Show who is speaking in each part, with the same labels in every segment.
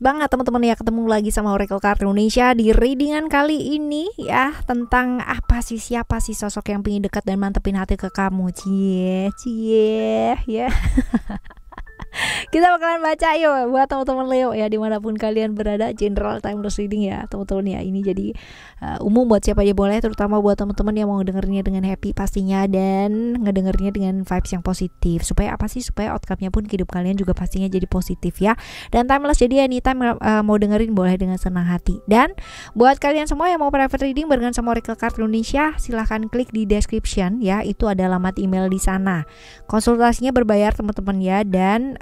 Speaker 1: banget teman-teman ya, ketemu lagi sama Oracle Card Indonesia di readingan kali ini ya, tentang siapa sih sosok yang pengen dekat dan mantepin hati ke kamu. Cie ya. Kita bakalan baca yuk buat teman-teman Leo ya, dimanapun kalian berada, general timeless reading ya teman-teman ya. Ini jadi umum buat siapa aja boleh, terutama buat teman-teman yang mau ngedengerinnya dengan happy pastinya, dan ngedengerinnya dengan vibes yang positif. Supaya supaya outcome-nya pun hidup kalian juga pastinya jadi positif ya. Dan timeless, jadi anytime mau dengerin boleh dengan senang hati. Dan buat kalian semua yang mau private reading barengan sama Oracle Card Indonesia, silahkan klik di description ya, itu ada alamat email di sana. Konsultasinya berbayar teman-teman ya, dan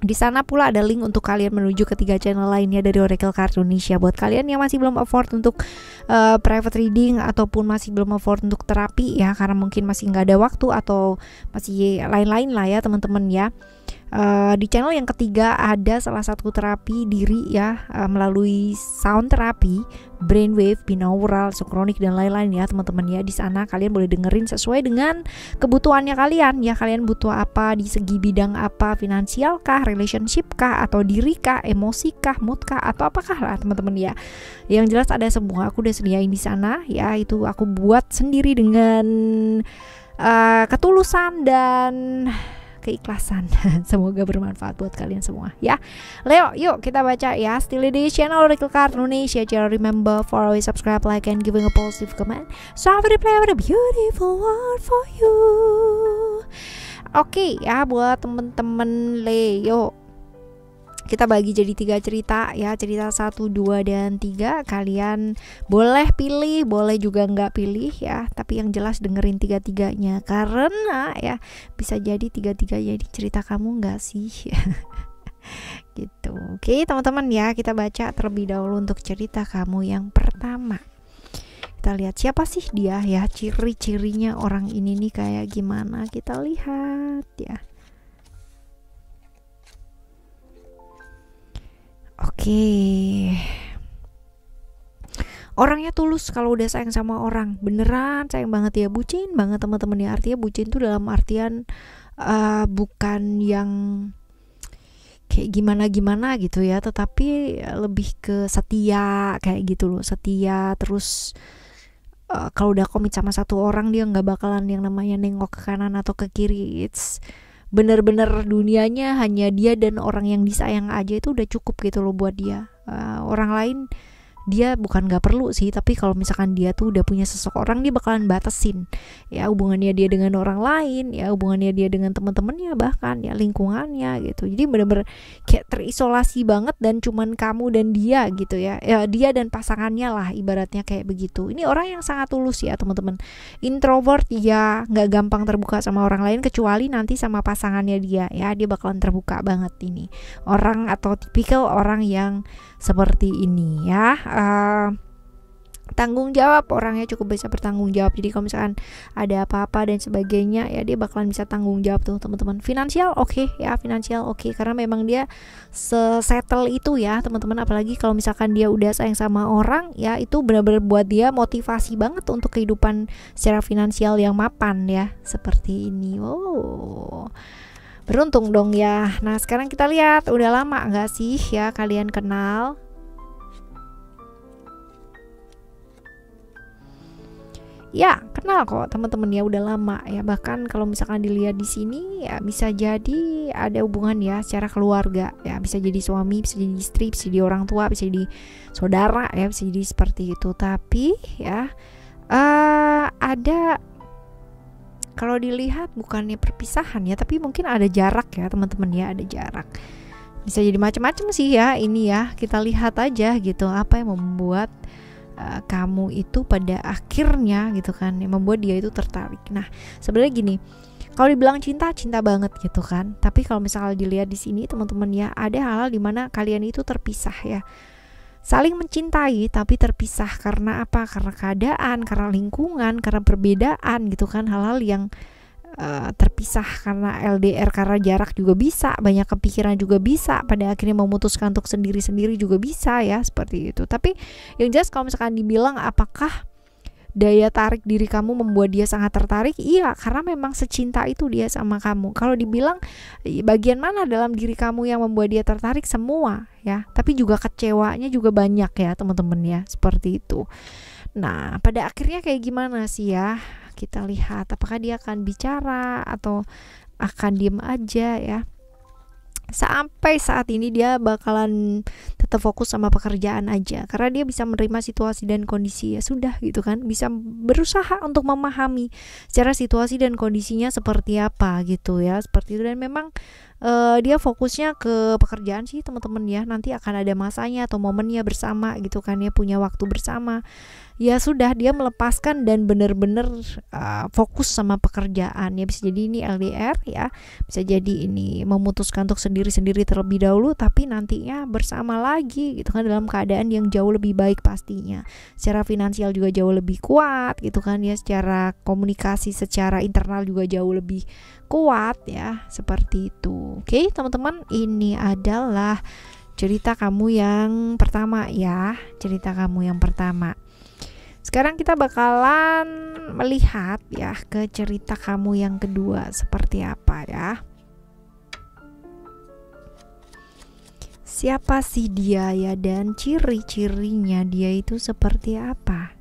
Speaker 1: di sana pula ada link untuk kalian menuju ke 3 channel lainnya dari Oracle Card Indonesia. Buat kalian yang masih belum afford untuk private reading ataupun masih belum afford untuk terapi ya, karena mungkin masih nggak ada waktu atau masih lain-lain lah ya teman-teman ya. Di channel yang ketiga ada salah satu terapi diri ya, melalui sound terapi, brainwave, binaural, sinkronik dan lain-lain ya teman-teman ya. Di sana kalian boleh dengerin sesuai dengan kebutuhannya kalian ya. Kalian butuh apa di segi bidang apa, finansial kah, relationship kah, atau diri kah, emosi kah, mood kah, atau apakah lah teman-teman ya. Yang jelas ada semua, aku udah sediain di sana ya. Itu aku buat sendiri dengan ketulusan dan keikhlasan. Semoga bermanfaat buat kalian semua ya. Leo, yuk kita baca ya. Still di channel Oracle Card Indonesia. Jangan remember for always subscribe, like, and giving a positive comment. So I will play with a beautiful word for you. Oke ya, buat temen-temen Leo, kita bagi jadi 3 cerita ya. Cerita 1, 2, dan 3. Kalian boleh pilih, boleh juga nggak pilih ya. Tapi yang jelas dengerin 3-3-nya, karena ya bisa jadi 3-3-nya ini cerita kamu nggak sih? Gitu. Oke teman-teman ya, kita baca terlebih dahulu untuk cerita kamu yang pertama. Kita lihat siapa sih dia ya, ciri-cirinya orang ini nih kayak gimana. Kita lihat ya. Oke. Orangnya tulus kalau udah sayang sama orang, beneran sayang banget ya, bucin banget teman-teman ya. Artinya bucin tuh dalam artian bukan yang kayak gimana-gimana gitu ya, tetapi lebih ke setia kayak gitu loh. Setia terus kalau udah komit sama satu orang, dia nggak bakalan yang namanya nengok ke kanan atau ke kiri. It's bener-bener dunianya hanya dia dan orang yang disayang aja, itu udah cukup gitu loh buat dia. Orang lain dia bukan gak perlu sih, tapi kalau misalkan dia tuh udah punya seseorang, dia bakalan batasin ya hubungannya dia dengan orang lain ya, hubungannya dia dengan teman-temannya, bahkan ya lingkungannya gitu. Jadi bener-bener kayak terisolasi banget, dan cuman kamu dan dia gitu ya, dia dan pasangannya lah ibaratnya kayak begitu. Ini orang yang sangat tulus ya teman-teman. Introvert ya, gak gampang terbuka sama orang lain, kecuali nanti sama pasangannya dia ya, dia bakalan terbuka banget ini orang, atau tipikal orang yang seperti ini ya. Tanggung jawab, orangnya cukup bisa bertanggung jawab. Jadi kalau misalkan ada apa-apa dan sebagainya ya, dia bakalan bisa tanggung jawab tuh teman-teman. Finansial oke ya, finansial oke, karena memang dia settle itu ya teman-teman. Apalagi kalau misalkan dia udah sayang sama orang ya, itu benar-benar buat dia motivasi banget untuk kehidupan secara finansial yang mapan ya, seperti ini. Beruntung dong ya. Nah sekarang kita lihat, udah lama nggak sih ya kalian kenal? Ya kenal kok teman-teman ya, udah lama ya. Bahkan kalau misalkan dilihat di sini ya, bisa jadi ada hubungan ya secara keluarga ya, bisa jadi suami, bisa jadi istri, bisa jadi orang tua, bisa jadi saudara ya, bisa jadi seperti itu. Tapi ya ada, kalau dilihat bukannya perpisahan ya, tapi mungkin ada jarak ya teman-teman ya, ada jarak. Bisa jadi macam-macam sih ya ini ya. Kita lihat aja gitu, apa yang membuat kamu itu pada akhirnya gitu kan, yang membuat dia itu tertarik. Nah sebenarnya gini, kalau dibilang cinta banget gitu kan, tapi kalau misalnya dilihat di sini teman-teman ya, ada hal-hal dimana kalian itu terpisah ya, saling mencintai tapi terpisah. Karena apa? Karena keadaan, karena lingkungan, karena perbedaan gitu kan. Hal-hal yang terpisah karena LDR, karena jarak juga bisa, banyak kepikiran juga bisa, pada akhirnya memutuskan untuk sendiri-sendiri juga bisa ya, seperti itu. Tapi yang jelas kalau misalkan dibilang apakah daya tarik diri kamu membuat dia sangat tertarik? Iya, karena memang secinta itu dia sama kamu. Kalau dibilang bagian mana dalam diri kamu yang membuat dia tertarik? Semua ya, tapi juga kecewanya juga banyak ya teman-teman ya, seperti itu. Nah, pada akhirnya kayak gimana sih ya? Kita lihat apakah dia akan bicara atau akan diem aja ya. Sampai saat ini dia bakalan tetap fokus sama pekerjaan aja, karena dia bisa menerima situasi dan kondisi, ya sudah gitu kan, bisa berusaha untuk memahami secara situasi dan kondisinya seperti apa gitu ya, seperti itu. Dan memang dia fokusnya ke pekerjaan sih teman-teman ya, nanti akan ada masanya atau momennya bersama gitu kan ya, punya waktu bersama. Ya sudah, dia melepaskan dan benar-benar fokus sama pekerjaan ya. Bisa jadi ini LDR ya, bisa jadi ini memutuskan untuk sendiri-sendiri terlebih dahulu, tapi nantinya bersama lagi gitu kan, dalam keadaan yang jauh lebih baik pastinya. Secara finansial juga jauh lebih kuat gitu kan ya, secara komunikasi secara internal juga jauh lebih kuat ya, seperti itu. Oke teman-teman, ini adalah cerita kamu yang pertama ya, cerita kamu yang pertama. Sekarang kita bakalan melihat ya ke cerita kamu yang kedua seperti apa ya. Siapa sih dia ya, dan ciri-cirinya dia itu seperti apa?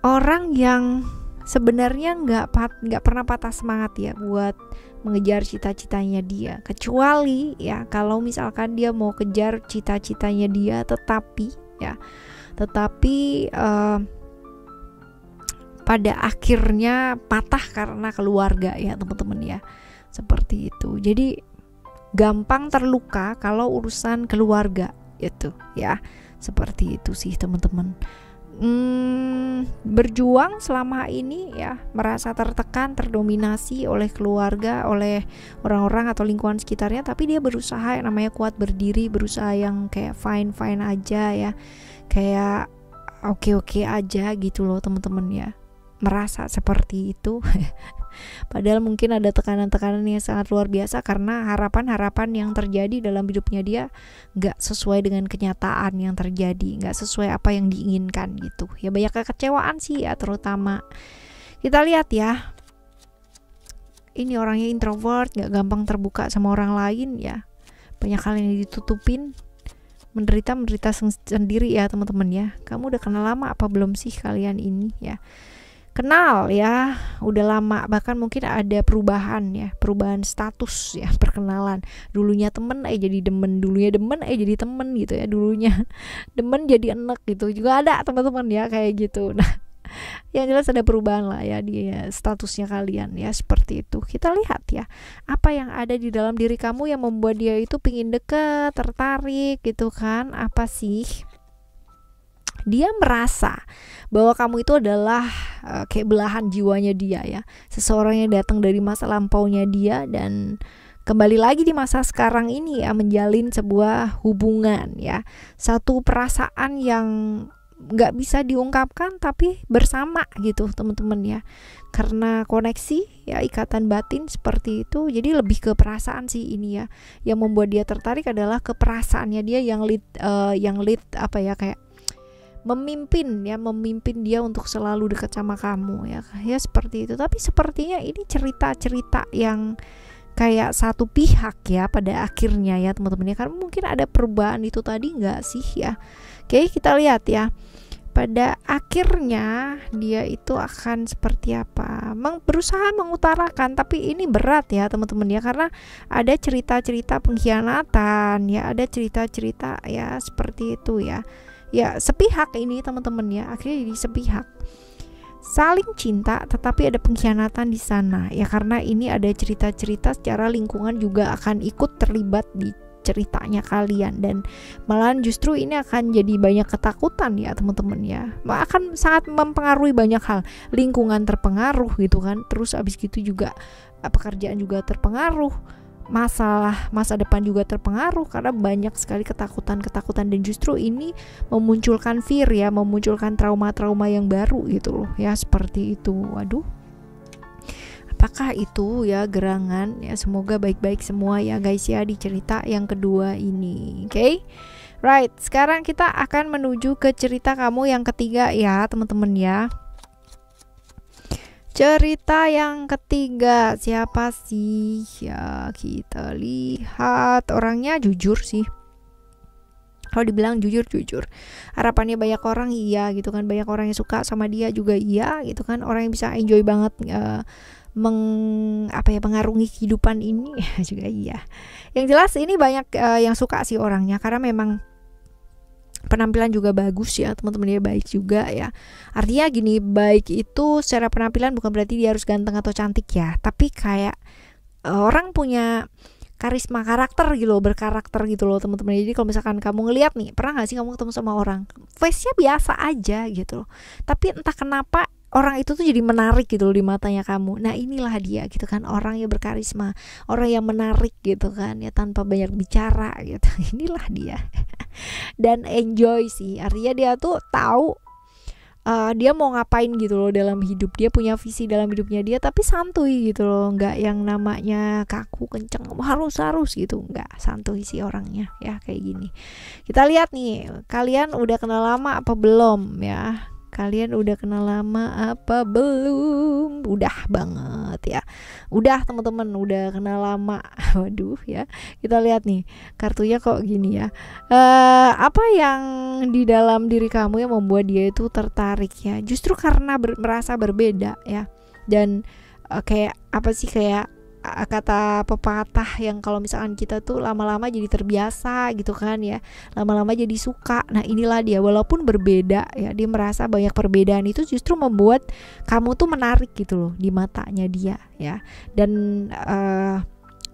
Speaker 1: Orang yang sebenarnya nggak pernah patah semangat ya buat mengejar cita-citanya dia, kecuali ya kalau misalkan dia mau kejar cita-citanya dia tetapi pada akhirnya patah karena keluarga ya teman-teman ya, seperti itu. Jadi gampang terluka kalau urusan keluarga gitu ya, seperti itu sih teman-teman. Berjuang selama ini ya, merasa tertekan, terdominasi oleh keluarga, oleh orang-orang atau lingkungan sekitarnya, tapi dia berusaha yang namanya kuat berdiri, berusaha yang kayak fine aja ya, kayak oke aja gitu loh teman-teman ya, merasa seperti itu. Padahal mungkin ada tekanan-tekanan yang sangat luar biasa karena harapan-harapan yang terjadi dalam hidupnya dia gak sesuai dengan kenyataan yang terjadi, gak sesuai apa yang diinginkan gitu ya. Banyak kekecewaan sih ya, terutama kita lihat ya, ini orangnya introvert, gak gampang terbuka sama orang lain ya, banyak hal yang ditutupin, menderita sendiri ya teman-teman ya. Kamu udah kenal lama apa belum sih kalian ini ya? Kenal ya, udah lama, bahkan mungkin ada perubahan ya, perubahan status ya, perkenalan. Dulunya temen jadi demen, dulunya demen jadi temen gitu ya, dulunya demen jadi enek gitu. Juga ada teman-teman ya kayak gitu. Nah, yang jelas ada perubahan lah ya di statusnya kalian ya, seperti itu. Kita lihat ya, apa yang ada di dalam diri kamu yang membuat dia itu pingin deket, tertarik gitu kan. Apa sih? Dia merasa bahwa kamu itu adalah kayak belahan jiwanya dia ya, seseorang yang datang dari masa lampaunya dia dan kembali lagi di masa sekarang ini ya, menjalin sebuah hubungan ya, satu perasaan yang nggak bisa diungkapkan tapi bersama gitu teman-teman ya, karena koneksi ya, ikatan batin seperti itu. Jadi lebih ke perasaan sih ini ya, yang membuat dia tertarik adalah ke perasaannya dia yang lead apa ya, kayak memimpin dia untuk selalu dekat sama kamu ya seperti itu. Tapi sepertinya ini cerita-cerita yang kayak satu pihak ya pada akhirnya ya teman-teman ya, karena mungkin ada perubahan itu tadi nggak sih ya. Oke, kita lihat ya, pada akhirnya dia itu akan seperti apa, berusaha mengutarakan, tapi ini berat ya teman-teman ya, karena ada cerita-cerita pengkhianatan ya, ada cerita-cerita ya seperti itu ya. Ya sepihak ini teman-teman ya, akhirnya jadi sepihak, saling cinta tetapi ada pengkhianatan di sana ya, karena ini ada cerita-cerita secara lingkungan juga akan ikut terlibat di ceritanya kalian, dan malahan justru ini akan jadi banyak ketakutan ya teman-teman ya, akan sangat mempengaruhi banyak hal, lingkungan terpengaruh gitu kan, terus abis gitu juga pekerjaan juga terpengaruh, masa depan juga terpengaruh, karena banyak sekali ketakutan dan justru ini memunculkan fear ya, memunculkan trauma-trauma yang baru gitu loh ya, seperti itu. Waduh, apakah itu ya gerangan ya, semoga baik-baik semua ya guys ya di cerita yang kedua ini. Oke. Right, sekarang kita akan menuju ke cerita kamu yang ketiga ya teman-teman ya. Cerita yang ketiga siapa sih ya, kita lihat. Orangnya jujur sih, kalau dibilang jujur harapannya banyak orang iya gitu kan, banyak orang yang suka sama dia juga iya gitu kan, orang yang bisa enjoy banget mengarungi kehidupan ini juga iya. Yang jelas ini banyak yang suka sih orangnya, karena memang penampilan juga bagus ya teman-teman, dia baik juga ya. Artinya gini, baik itu secara penampilan bukan berarti dia harus ganteng atau cantik ya, tapi kayak orang punya karisma karakter gitu loh, berkarakter gitu loh teman-teman. Jadi kalau misalkan kamu ngeliat nih, pernah gak sih kamu ketemu sama orang face-nya biasa aja gitu loh, tapi entah kenapa orang itu tuh jadi menarik gitu loh di matanya kamu. Nah inilah dia gitu kan, orang yang berkarisma, orang yang menarik gitu kan ya, tanpa banyak bicara gitu. Inilah dia. Dan enjoy sih, artinya dia tuh tahu dia mau ngapain gitu loh dalam hidup, dia punya visi dalam hidupnya dia, tapi santuy gitu loh, nggak yang namanya kaku kenceng harus gitu, nggak, santuy sih orangnya ya kayak gini. Kita lihat nih, kalian udah kenal lama apa belum ya? Kalian udah kenal lama apa belum? Udah banget ya. Udah teman-teman, udah kenal lama. Waduh ya. Kita lihat nih, kartunya kok gini ya. Apa yang di dalam diri kamu yang membuat dia itu tertarik ya? Justru karena merasa berbeda ya. Dan kayak apa sih, kayak kata pepatah yang kalau misalkan kita tuh lama-lama jadi terbiasa gitu kan ya, lama-lama jadi suka. Nah inilah dia, walaupun berbeda ya, dia merasa banyak perbedaan itu justru membuat kamu tuh menarik gitu loh di matanya dia ya. Dan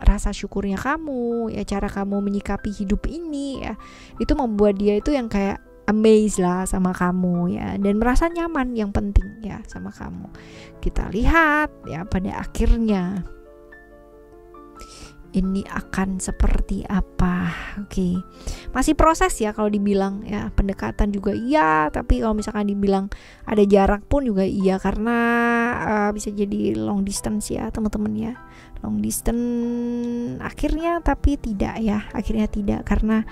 Speaker 1: rasa syukurnya kamu ya, cara kamu menyikapi hidup ini ya, itu membuat dia itu yang kayak amazed lah sama kamu ya, dan merasa nyaman yang penting ya sama kamu. Kita lihat ya pada akhirnya ini akan seperti apa. Oke. Masih proses ya kalau dibilang ya, pendekatan juga iya, tapi kalau misalkan dibilang ada jarak pun juga iya, karena bisa jadi long distance ya teman-teman ya. Long distance akhirnya, tapi tidak ya, akhirnya tidak, karena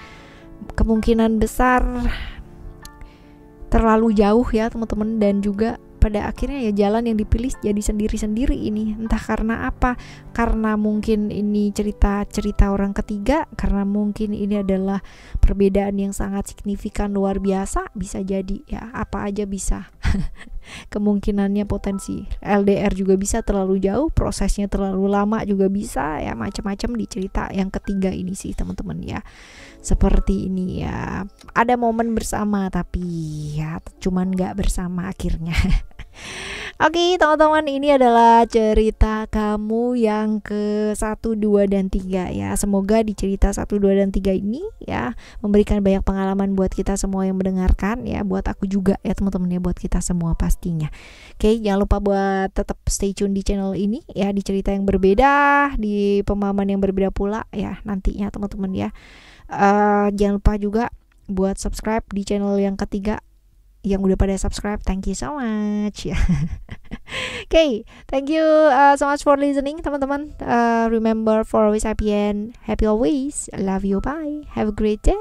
Speaker 1: kemungkinan besar terlalu jauh ya teman-teman, dan juga pada akhirnya ya jalan yang dipilih jadi sendiri-sendiri ini. Entah karena apa, karena mungkin ini cerita orang ketiga, karena mungkin ini adalah perbedaan yang sangat signifikan luar biasa, bisa jadi ya, apa aja bisa. Kemungkinannya potensi LDR juga bisa terlalu jauh, prosesnya terlalu lama juga bisa ya, macam-macam di cerita yang ketiga ini sih teman-teman ya. Seperti ini ya, ada momen bersama tapi ya cuman gak bersama akhirnya. Oke teman-teman, ini adalah cerita kamu yang ke 1, 2, dan 3 ya. Semoga di cerita 1, 2, dan 3 ini ya memberikan banyak pengalaman buat kita semua yang mendengarkan ya, buat aku juga ya teman-teman ya, buat kita semua pastinya. Oke, jangan lupa buat tetap stay tune di channel ini ya, di cerita yang berbeda, di pemahaman yang berbeda pula ya nantinya teman-teman ya. Jangan lupa juga buat subscribe di channel yang ketiga. Yang udah pada subscribe, thank you so much ya. Okay, thank you so much for listening teman-teman. Remember for always happy and happy always. I love you, bye, have a great day.